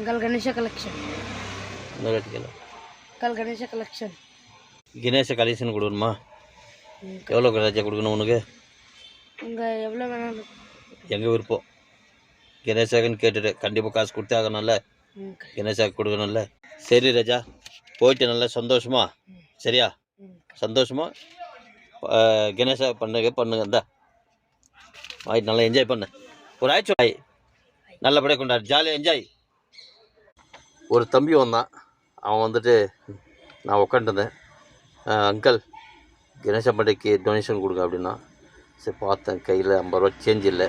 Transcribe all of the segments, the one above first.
கல் கணேஷ கலெக்ஷன். இந்த கட்டிக்கலாம் கல் கணேஷ கலெக்ஷன். கணேச கலெக்ஷன் கொடுக்கணுமா? எவ்வளோ ராஜா கொடுக்கணும் உனக்கு? உங்கள் எவ்வளோ வேணாலும். எங்கள் விருப்பம். கணேசாக்குன்னு கேட்டுட்டு கண்டிப்பாக காசு கொடுத்தே ஆகணும்ல. கணேசாக்கு கொடுக்கணும்ல. சரி ராஜா, போயிட்டு நல்லா சந்தோஷமா, சரியா? சந்தோஷமா கணேசா பண்ணுங்க இந்தா ஆயிட்டு நல்லா என்ஜாய் பண்ணு. ஒரு ஆயிடுச்சு ஆய் நல்லபடியாக கொண்டாடு, ஜாலியாக என்ஜாய். ஒரு தம்பி வந்தான், அவன் வந்துட்டு நான் உட்காந்துருந்தேன். அங்கிள் கணேசா பண்டிகைக்கு டொனேஷன் கொடுங்க அப்படின்னா. சரி பார்த்தேன், கையில் 50 ரூபா சேஞ்ச் இல்லை.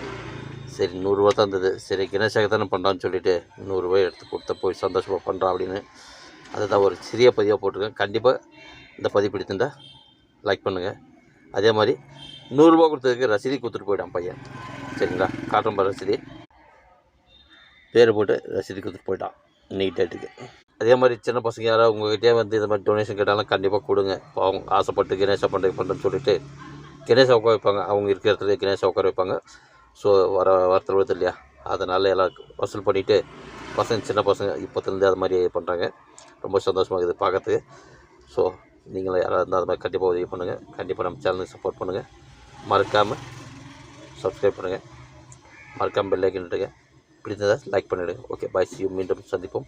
சரி 100 ரூபா தான் இருந்தது. சரி கணேசாக்கு தானே பண்ணுறான்னு சொல்லிவிட்டு 100 ரூபாய் எடுத்து கொடுத்த போய் சந்தோஷமாக பண்ணுறான் அப்படின்னு. அதை தான் ஒரு சிறிய பதிவாக போட்டிருக்கேன். கண்டிப்பாக இந்த பதிவு பிடித்திருந்தால் லைக் பண்ணுங்கள். அதே மாதிரி 100 ரூபா கொடுத்ததுக்கு ரசீதி கொடுத்துட்டு போயிட்டான் பையன், சரிங்களா? காட்டன் பாரு ரசீதி, பேரை போட்டு ரசீதி கொடுத்துட்டு போயிட்டான் இன்னைக்கு டேட்டுக்கு. அதே மாதிரி சின்ன பசங்க யாராவது உங்கள்கிட்டே வந்து இந்த மாதிரி டொனேஷன் கேட்டாலும் கண்டிப்பாக கொடுங்க. இப்போ அவங்க ஆசைப்பட்டு கணேசா பண்டிகை பண்ணுறேன்னு சொல்லிட்டு கணேசா உட்கார வைப்பாங்க. அவங்க இருக்கிற இடத்துல கணேசா உட்கார வைப்பாங்க. ஸோ வரத்தில் வருது இல்லையா, அதனால் எல்லாம் வசூல் பண்ணிவிட்டு பசங்க, சின்ன பசங்க இப்போத்துலேருந்து அது மாதிரி பண்ணுறாங்க. ரொம்ப சந்தோஷமாக இருக்குது பார்க்கறதுக்கு. ஸோ நீங்களும் யாராவது இருந்தால் அது மாதிரி கண்டிப்பாக உதவி பண்ணுங்கள். கண்டிப்பாக நம்ம சேனலுக்கு சப்போர்ட் பண்ணுங்கள். மறக்காமல் சப்ஸ்கிரைப் பண்ணுங்கள். மறக்காமல் பெல் ஐக்கன் இட்டுங்க. பிடிச்சதை லைக் பண்ணிவிடுங்க. Okay, bye, C you. மீண்டும் சந்திப்போம்.